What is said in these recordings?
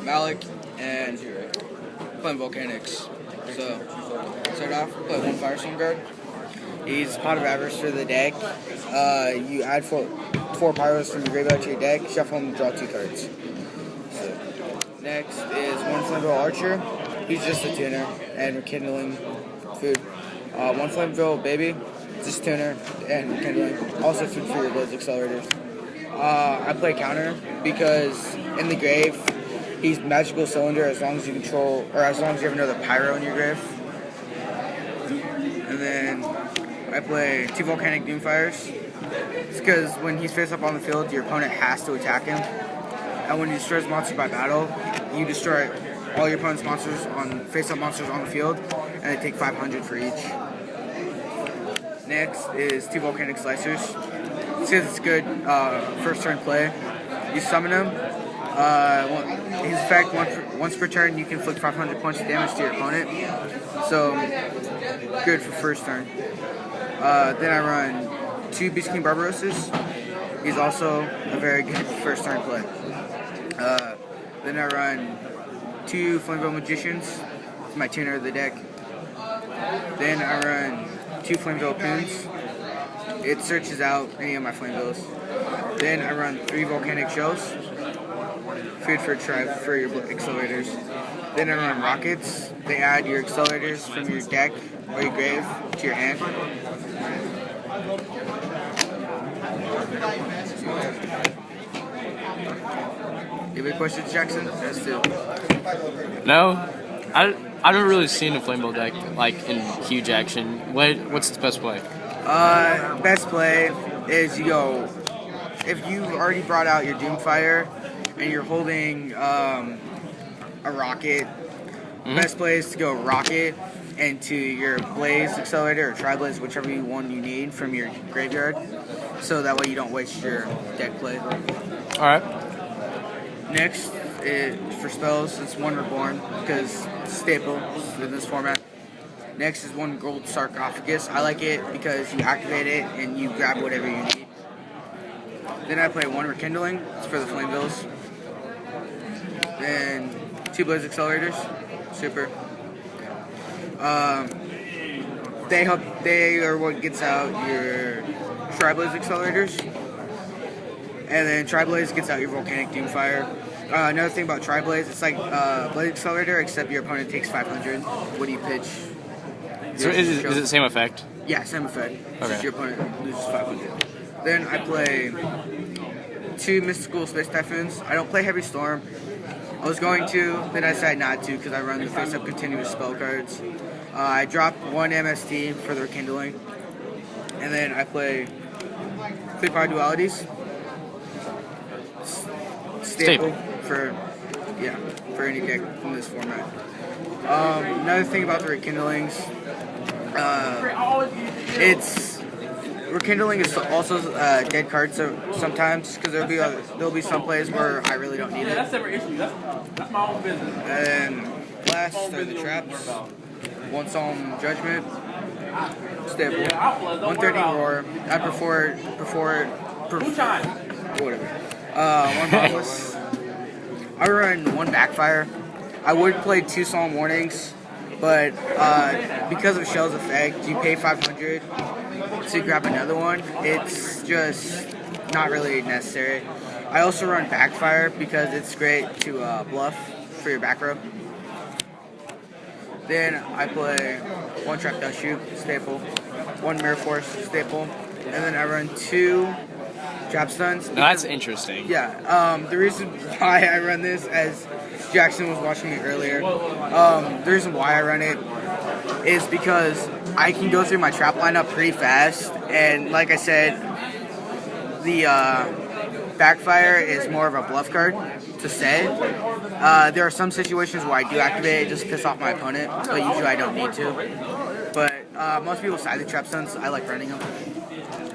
Alek, and playing Volcanics. So, start off, play one Firestorm guard. He's pot of avarice for the deck. You add four pyros from your graveyard to your deck, shuffle them, draw 2 cards. So, next is one Flamevells Archer. He's just a tuner and rekindling food. One Flamvell Baby, just tuner and rekindling. Also food for your Blades Accelerators. I play counter because in the grave, he's Magical Cylinder as long as you control, or as long as you have another pyro in your grave. And then I play 2 Volcanic Doomfires. It's because when he's face up on the field, your opponent has to attack him. And when he destroys monsters by battle, you destroy all your opponent's monsters on face-up monsters on the field, and they take 500 for each. Next is 2 Volcanic Slicers. Because it's good first turn play. You summon him. His effect, once per turn, you can inflict 500 points of damage to your opponent. So, good for first turn. Then I run 2 Beast King Barbarosas. He's also a very good first turn play. Then I run 2 Flamvell Magicians. It's my tuner of the deck. Then I run 2 Flamvell Poons. It searches out any of my Flamevells. Then I run 3 Volcanic Shells. Food for your accelerators. Then I run Rockets. They add your accelerators from your deck or your grave to your hand. You have any questions, Jackson? Yes, too. No, I don't really see a Flamevell deck like in huge action. What's its best play? Best play is you go, if you've already brought out your Doomfire and you're holding a Rocket, best play is to go Rocket into your Blaze Accelerator or Tri-Blaze, whichever one you need from your graveyard, so that way you don't waste your deck play. Alright. Next, for spells, it's 1 Reborn, because it's staple in this format. Next is 1 Gold Sarcophagus. I like it because you activate it and you grab whatever you need. Then I play 1 Rekindling. It's for the Flamevells. Then 2 Blaze Accelerators. Super. They are what gets out your Tri-Blaze Accelerators. And then Tri-Blaze gets out your Volcanic Doomfire. Another thing about Tri-Blaze, it's like Blaze Accelerator, except your opponent takes 500 when you pitch. So is it the same effect? Yeah, same effect. Okay. Just your opponent loses 500. Then I play 2 Mystical Space Typhoons. I don't play Heavy Storm. I was going to, then I decided not to because I run the face-up continuous spell cards. I drop 1 MST for the Rekindling. And then I play 3 Power Dualities. Staple for any deck in this format. Another thing about the Rekindlings, Rekindling is also dead card sometimes because there'll be some plays where I really don't need it. That's my own business. And last are the traps. 1 Solemn Judgment, staple. 130 Roar. I prefer whatever. 1 Bottomless. I run 1 Backfire. I would play 2 Solemn Warnings, but because of Shell's effect, you pay 500 to grab another one. It's just not really necessary. I also run Backfire because it's great to bluff for your back row. Then I play 1 Trap Dust Shoot, staple. 1 Mirror Force, staple. And then I run 2 Trap Stuns. No, that's interesting. Yeah. The reason why I run this, as Jackson was watching me earlier, the reason why I run it is because I can go through my trap lineup pretty fast, and like I said, the Backfire is more of a bluff card to say. There are some situations where I do activate it just to piss off my opponent, but usually I don't need to. But most people side the Trap Stuns. I like running them.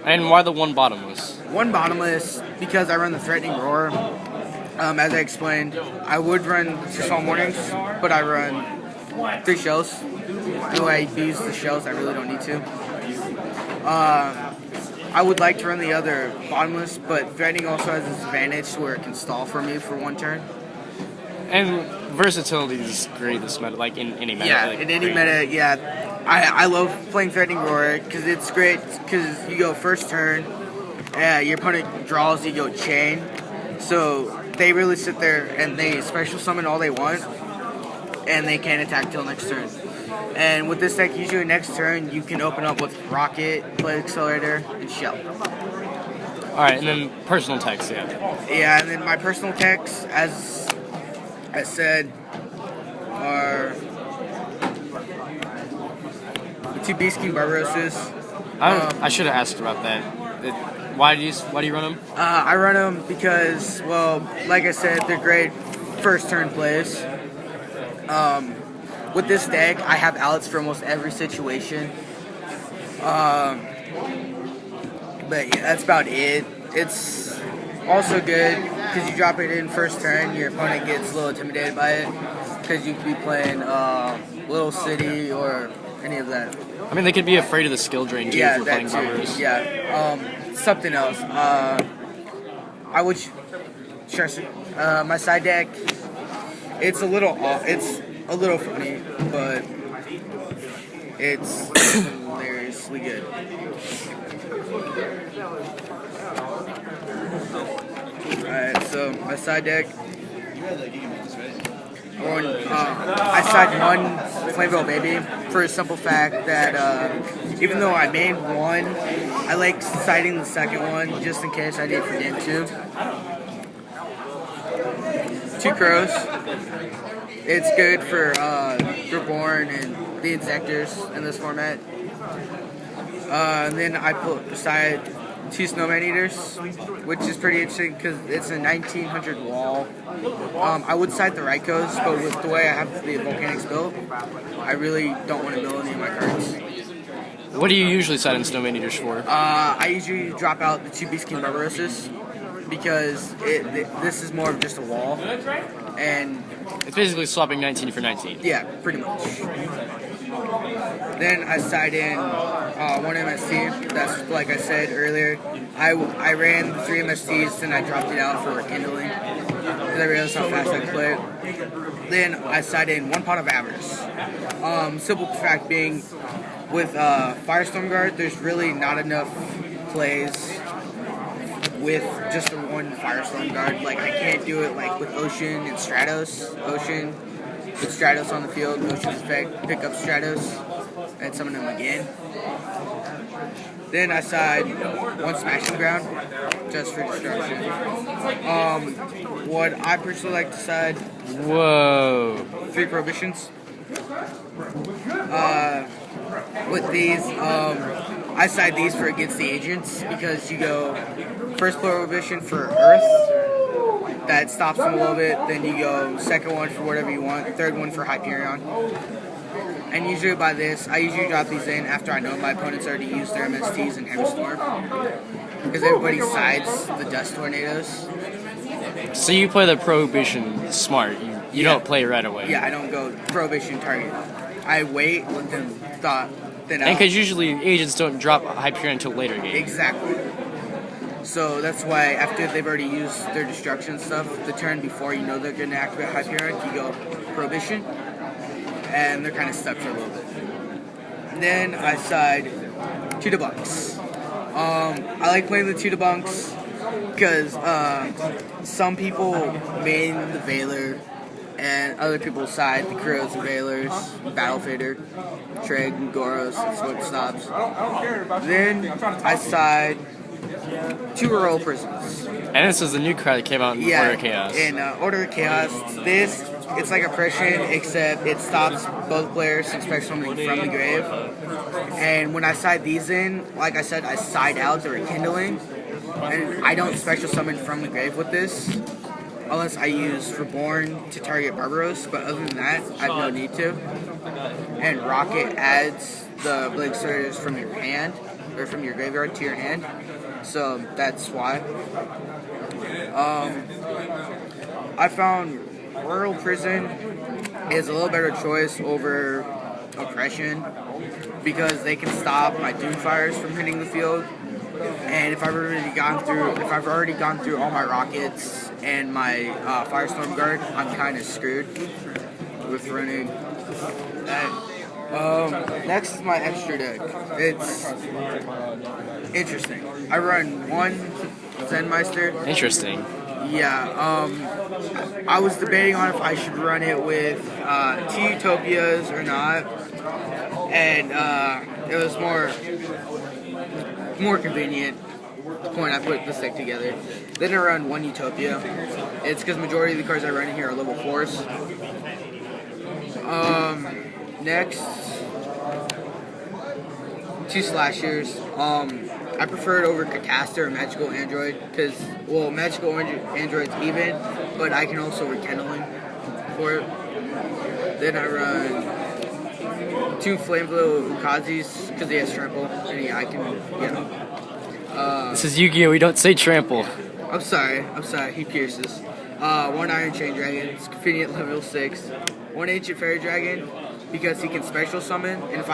And why the 1 Bottomless? 1 Bottomless because I run the Threatening Roar. As I explained, I would run 2 Solemn Warnings, but I run 3 Shells. The way I use the Shells, I really don't need to. I would like to run the other Bottomless, but Threatening also has this advantage where it can stall for me for 1 turn. And versatility is great this meta, like in any meta. Yeah, like, in any great. meta, yeah. I love playing Threatening Roar because it's great because you go first turn, your opponent draws, you go chain. So they really sit there and they special summon all they want, and they can't attack till next turn. And with this deck, usually next turn, you can open up with Rocket, Blade Accelerator, and Shell. Alright, and then personal text, yeah. Yeah, and then my personal techs, as I said, are the 2 Beast King Barbarosas. I should have asked about that. Why do you run them? I run them because, well, like I said, they're great first turn plays. With this deck, I have outs for almost every situation. But yeah, that's about it. It's also good because you drop it in first turn, your opponent gets a little intimidated by it because you could be playing Little City or any of that. I mean, they could be afraid of the skill drain too if we're playing Barbaros. Yeah. Something else. I would stress my side deck. It's a little off. It's a little funny, but it's hilariously good. Alright, so my side deck. I side one Flamvell Baby for a simple fact that even though I made one, I like siding the second one just in case I need it for game 2. 2 Crows. It's good for Reborn and the Injectors in this format. And then I put beside 2 Snowman Eaters, which is pretty interesting because it's a 1900 wall. I would side the Raikos, but with the way I have the Volcanics built, I really don't want to mill any of my cards. What do you usually side in Snowman Eaters for? I usually drop out the 2 Beast King Barbarosas because this is more of just a wall. And it's basically swapping 19 for 19. Yeah, pretty much. Then I side in one MST. That's like I said earlier. I ran 3 MSTs, then I dropped it out for Kindling because I realized how fast I could play it. Then I side in 1 Pot of Avarice. Simple fact being, with Firestorm Guard, there's really not enough plays with just the 1 Firestorm Guard. Like, I can't do it like with Ocean and Stratos. Ocean with Stratos on the field, Ocean's effect, pick up Stratos, and summon him again. Then I side 1 Smashing Ground, just for destruction. What I personally like to side... Whoa. 3 Prohibitions. With these, I side these for against the agents because you go first Prohibition for Earth, that stops them a little bit, then you go second one for whatever you want, third one for Hyperion. And usually by this, I usually drop these in after I know my opponent's already used their MSTs and Heavy Storm, because everybody sides the Dust Tornadoes. So you play the Prohibition smart, you don't play right away. Yeah, I don't go Prohibition target. I wait, let them thought. And because usually agents don't drop Hyperion until later game. Exactly. So that's why after they've already used their destruction stuff, the turn before you know they're going to activate Hyperion, you go Prohibition, and they're kind of stuck for a little bit. Then I side 2 Debunks. I like playing the 2 Debunks because some people main the Veiler, and other people side the Crows and Veilers, Battle Fader, Treg, and Goros, and Smoke Stops. Then I side 2 Royal Prisons. And this is the new card that came out in Order of Chaos. In Order of Chaos, it's like Oppression, except it stops both players from special summoning from the grave. And when I side these in, like I said, I side out the Rekindling, and I don't special summon from the grave with this, unless I use Reborn to target Barbaros, but other than that, I have no need to. And Rocket adds the Blade Surges from your hand, or from your graveyard to your hand, so that's why. I found Royal Prison is a little better choice over Oppression, because they can stop my Doomfires from hitting the field. And if I've already gone through all my Rockets and my Firestorm Guard, I'm kind of screwed with running that. Next is my extra deck. It's interesting. I run one Zenmeister. Interesting. Yeah, I was debating on if I should run it with 2 Utopias or not, and it was more convenient at the point I put this deck together. Then I run 1 Utopia. It's because majority of the cards I run in here are level 4s. Next, 2 Slashers. I prefer it over Catastor or Magical Android because, well, Magical Android's even, but I can also rekindling for it. Then I run 2 Flamvell Ukazis because he has trample, and I can, This is Yu-Gi-Oh! We don't say trample. I'm sorry, he pierces. 1 Iron Chain Dragon, it's convenient level 6. 1 Ancient Fairy Dragon because he can special summon, and if